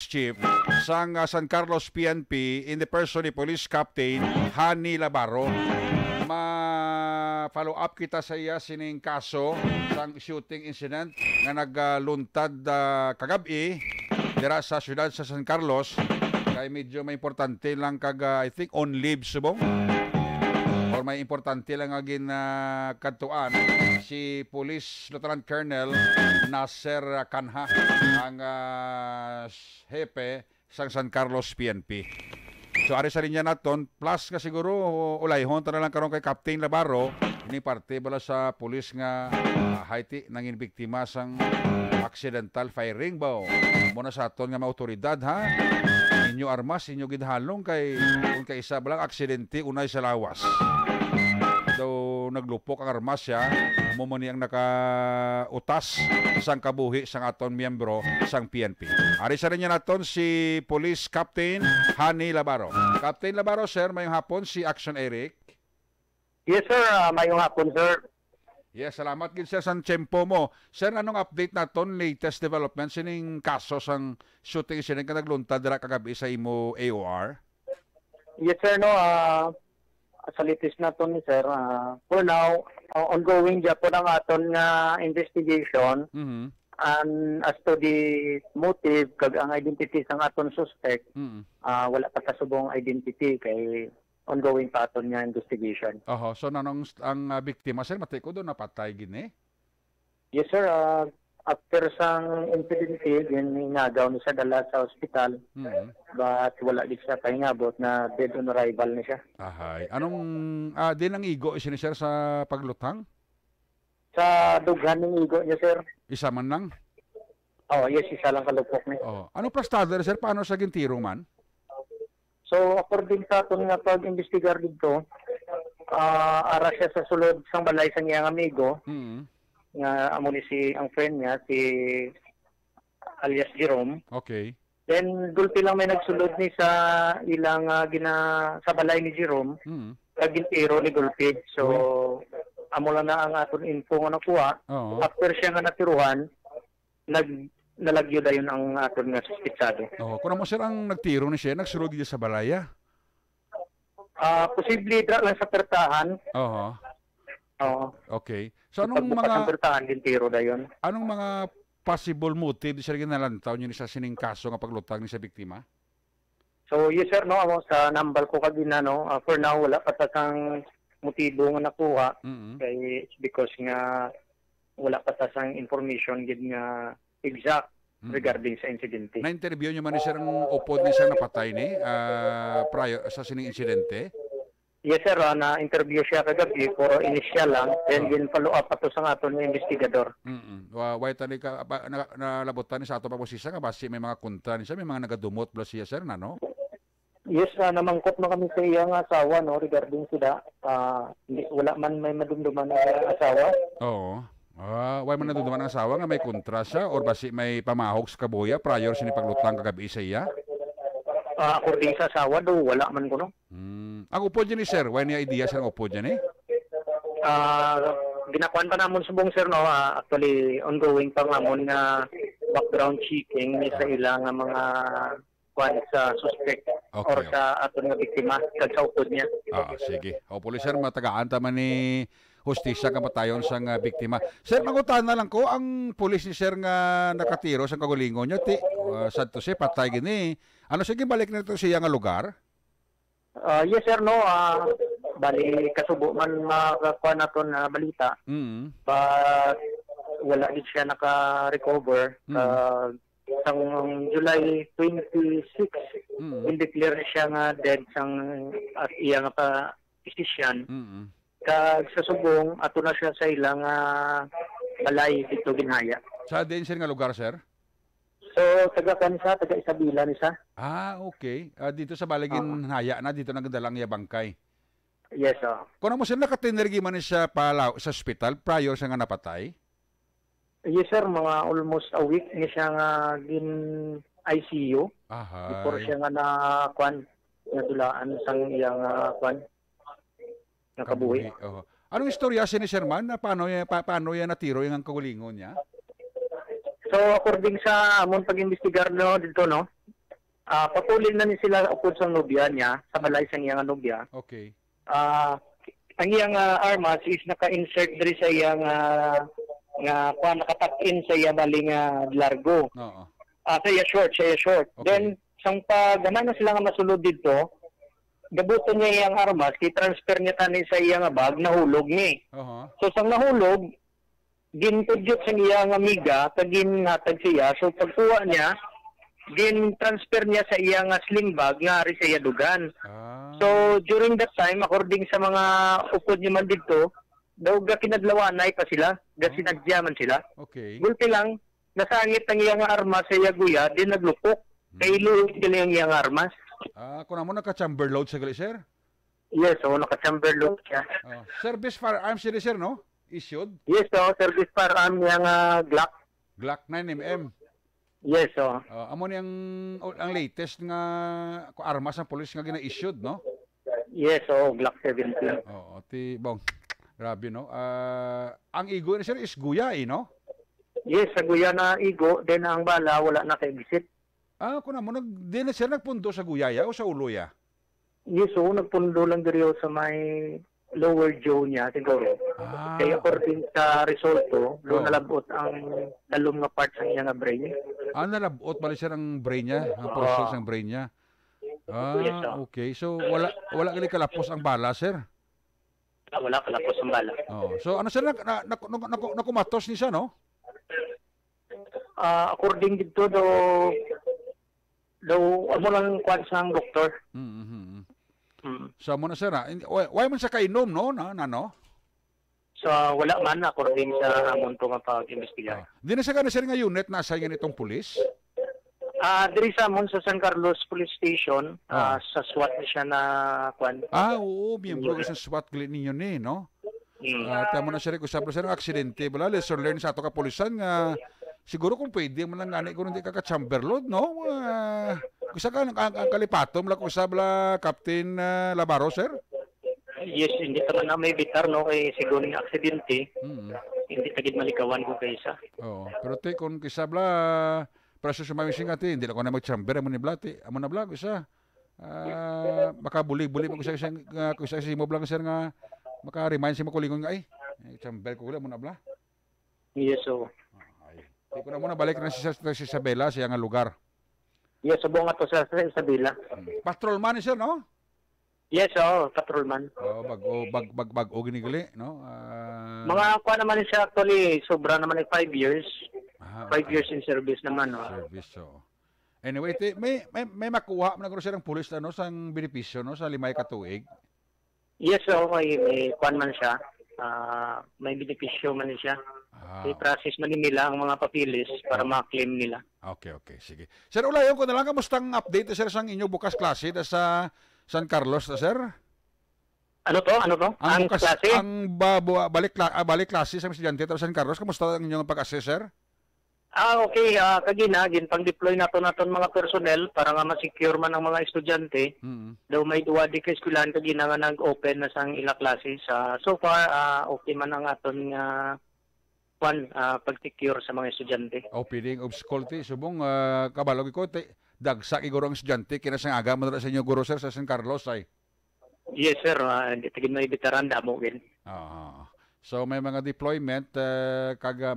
Chief sang San Carlos PNP in the person ni Police Captain Hani Labaro. Ma-follow up kita sa iya sining kaso sang shooting incident nga nagluntad kagabi dira sa syudad sa San Carlos. Kay medyo may importante lang I think on leave subong or may importante lang agin kadtuan si Police Lieutenant Colonel Nasser Kanha ang hepe sang San Carlos PNP. So ari sa linya naton plus ka siguro ulayhon ta na lang karon kay Captain Labaro ini parte bala sa pulis nga Haiti nangin biktima sang accidental firing ba. Muna sa aton nga mga otoridad ha. Inyo armas, inyo gidhalong kay kung kay isa balang aksidente unay sa lawas. Daw naglupok ang armas siya, mumuni ang nakautas sang kabuhi sang aton miyembro sang PNP. Ari sa rin naton si Police Captain Hani Labaro. Captain Labaro, sir, mayong hapon si Action Eric. Yes, sir. Mayong hapon, sir. Yes, salamat gid sir sa tiyempo mo. Sir, anong update naton latest developments sining kaso sang shooting incident nga nagluntad dira kagabi sa imo AOR? Yes, sir. No, sa latest naton ni sir, for now, ongoing dyan po ng aton nga investigation. And as to the motive, kag ang identity sang aton suspect, wala pa kasubong identity kay ongoing pa aton nga investigation. So nanong ang biktima sir matay ko do napatay gini? Yes sir, after sang incident ginagaw ni siya dala sa ospital. But wala di siya paingabot na dead on arrival ni siya. Ahay, anong din ang igo ni sir sa paglutang? Sa dughan ng igo niya sir. Isa man lang? Yes, isa lang kalupok ni. Anong plastado sir paano sa gintiro man? So, according sa aton nga pag-investigar dito, ara siya sa sulod sang balay sa iyang amigo, nga amo ni ang friend niya, si alias Jerome. Okay. Then, gulpi lang may nagsulod ni sa ilang sa balay ni Jerome, kagintiro ni gulpi. So, amo lang na ang aton info nga nakuha. After siya nga natiruhan, nalagyo dayon ang aton nga suspitsado. Kung mo sir ang nagtiro ni siya, nagsulod niya sa balaya? Posible dra lang sa pertahan. Okay. So anong mga pertahan din tiro dayon? Anong mga possible motive siya ginalantaw niyo ni sa sining kaso nga paglutang ni sa biktima? So yes sir, no, sa number ko kagina no, for now wala pa ta kang motibo nga nakuha kay because nga wala pa ta sang information gid nga exact regarding sa insidente. Na-interview niyo man ni sir ang upod ni sir napatay ni prior sa sining insidente? Yes sir, na-interview siya kagabi pero initial lang, then follow up ato sa aton nga investigador. Why tani ka nalabotan ni sa ato pagposisa nga basi may mga kontra ni siya, may mga nagadumot plus siya sir na no? Yes, namangkot na kami sa iyang asawa no regarding sila. Wala man may madumduman na asawa. Why man naduduman ang asawa nga may kontra siya or basi may pamahog sa kabuya prior sini paglutang kagabi sa iya? According sa asawa do wala man ko no. Ang upod ni sir, why niya idea sa upod niya ni? Ginakuan pa namon subong sir no, actually ongoing pa namon nga background checking ni sa ilang mga kwan sa suspect or sa aton nga biktima kag sa upod niya. Sige. Hopefully sir matagaan ta man ni hustisya kamatayon sang biktima. Sir, mangutan na lang ko, ang pulis ni sir nga nakatiro sa kagulingon niya, sadto siya, patay gini. Ano sige, balik na ito siya nga lugar? Yes sir, no. Bali, kasubo man makakuha na ito na balita. But wala din siya naka-recover. Sang July 26, in-declare siya nga dead sang at iya nga pa-istisyan. Kag sa subong ato na siya sa ilang balay dito ginhaya. Sa din sir nga lugar sir? So taga kanisa, taga Isabela ni sa. Okay. Dito sa balay ginhaya na dito nagdalang ya bangkay. Yes Kuno mo sir nakatinergi man sa palaw sa ospital prior sa nga napatay? Yes sir, mga almost a week ni siya nga gin ICU. Before siya nga na kwan nadulaan sang iyang kwan nakabuhi. Anong istorya ni Sir Man na paano yan natiro yung kagulingon niya? So according sa amon pag-imbestigar no dito no, Papuli na ni sila upod sa nobya niya, sa balay sa iyang nobya. Okay. Ang iyang armas is naka-insert diri sa iyang nakatuck-in sa iyang baling largo. Oo. Sa iya short. Okay. Then, sang pagana na sila nga masulod dito, gabuto niya iyang armas, i-transfer niya tani sa iyang bag, nahulog niya. So, sang nahulog, gintudyot sa iyang amiga, kaginhatag siya. So, pagkuha niya, gin-transfer niya sa iyang sling bag, nga rin sa iya dugan. So, during that time, according sa mga upod niya man dito, daw kinadlawanay pa sila, sinadyaman sila. Okay. Gulti lang, nasangit ang iyang armas sa iya guya, din naglupok. Kay luhog nila yung iyang armas. Kung mo naka-chamber load sa gali, sir? Yes, naka-chamber load siya. Service firearms sila, sir, no? Issued? Yes, service firearm yung Glock. Glock 9mm. Yes, amo niyang ang latest nga armas ng police nga gina-issued, no? Yes, Glock 17. Bong. Grabe, no? Ang igo na, sir, is guya, no? Yes, sa guya na igo, then ang bala, wala na kay visit. Kung mo, di na sir nagpundo sa guyaya o sa uloya? Yes, nagpundo lang diri sa may lower jaw niya, siguro. Kaya according sa resulto, nalabot ang dalom nga parts ng iyang brain. Nalabot bali sir ang brain niya, ang portions ng brain niya. Yes, okay. So, wala gali kalapos ang bala, sir? Wala kalapos ang bala. So, ano sir, nakumatos ni siya, no? According dito daw amo lang kwan sang doktor. So mo na sir, why man sa kainom, no? No? So wala man according sa amon to nga pag-imbestiga. Di na sa sir nga unit na assign itong pulis? Diri sa amon sa San Carlos Police Station, sa SWAT siya na kwan. Oo, miyembro sa SWAT gali ninyo ni, no? Tamo na sir, kung sabro sir, aksidente, bala, lesson learned sa ato ka pulisan nga, siguro kung pwede man lang gani kung hindi ka chamber load, no? Kusa ka ang kalipatom la kusa bala Captain Labaro, sir? Yes, hindi naman na may bitar, no? Kay siguro ng aksidente. Hindi tagid malikawan ko kaysa. Pero te kung kisa bala preso sa mamising ati, hindi na ko na mag-chamber amo ni blati. Amo na bla kusa. Baka buli-buli mo kusa si mo blang sir nga maka-remind si makulingon nga chamber ko wala mo na bla. Yes, Di ko na muna balik na si Isabela sa iyang lugar. Yes, buong ato sa Isabela. Patrolman sir, no? Yes, patrolman. Bag-o ginigali, no? Mga kuha naman siya actually, sobra naman 5 years. 5 years in service naman, no? Service, Anyway, may makuha na guro sir ang pulis ano sang benepisyo no sa 5 ka tuig. Yes, may kuha man siya. May benepisyo man siya. I-process man nila ang mga papilis para ma-claim nila. Okay, sige. Sir, ulayon ko na lang, kamustang update, sir, sa inyo bukas klase sa San Carlos, sir? Ano to? Ang bukas, klase? Ang balik klase sa estudyante sa San Carlos, kamusta ang inyong pag-assess, sir? Okay. Kaginagin, pang-deploy naton mga personnel para nga ma-secure man ang mga estudyante. Daw may duwadi ka eskwelahan kagina nga nag-open na sang ila klase. So far, okay man ang aton pag-secure sa mga estudyante. Opening of school, subong kabalog ko, dagsak iguro ang estudyante, kinasang aga man sa inyo guro, sir, sa San Carlos, ay? Yes, sir. Hindi tagin may veteran damo, Win. So may mga deployment,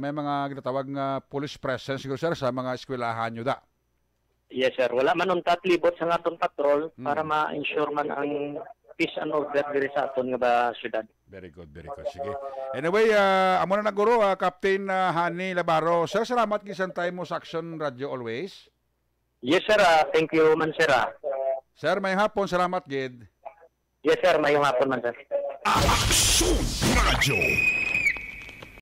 may mga ginatawag nga police presence siguro, sir, sa mga eskwelahan nyo da? Yes, sir. Wala man nung tatlibot sa aton patrol para ma-ensure man ang peace and order diri sa aton nga ba syudad. Very good. Sige. Anyway, amo na guro, Captain Hani Labaro. Sir, salamat kisan time mo sa Action Radio always. Yes, sir. Thank you man, sir. Sir, may hapon. Salamat, Gid. Yes, sir. May hapon man, sir. Action Radio.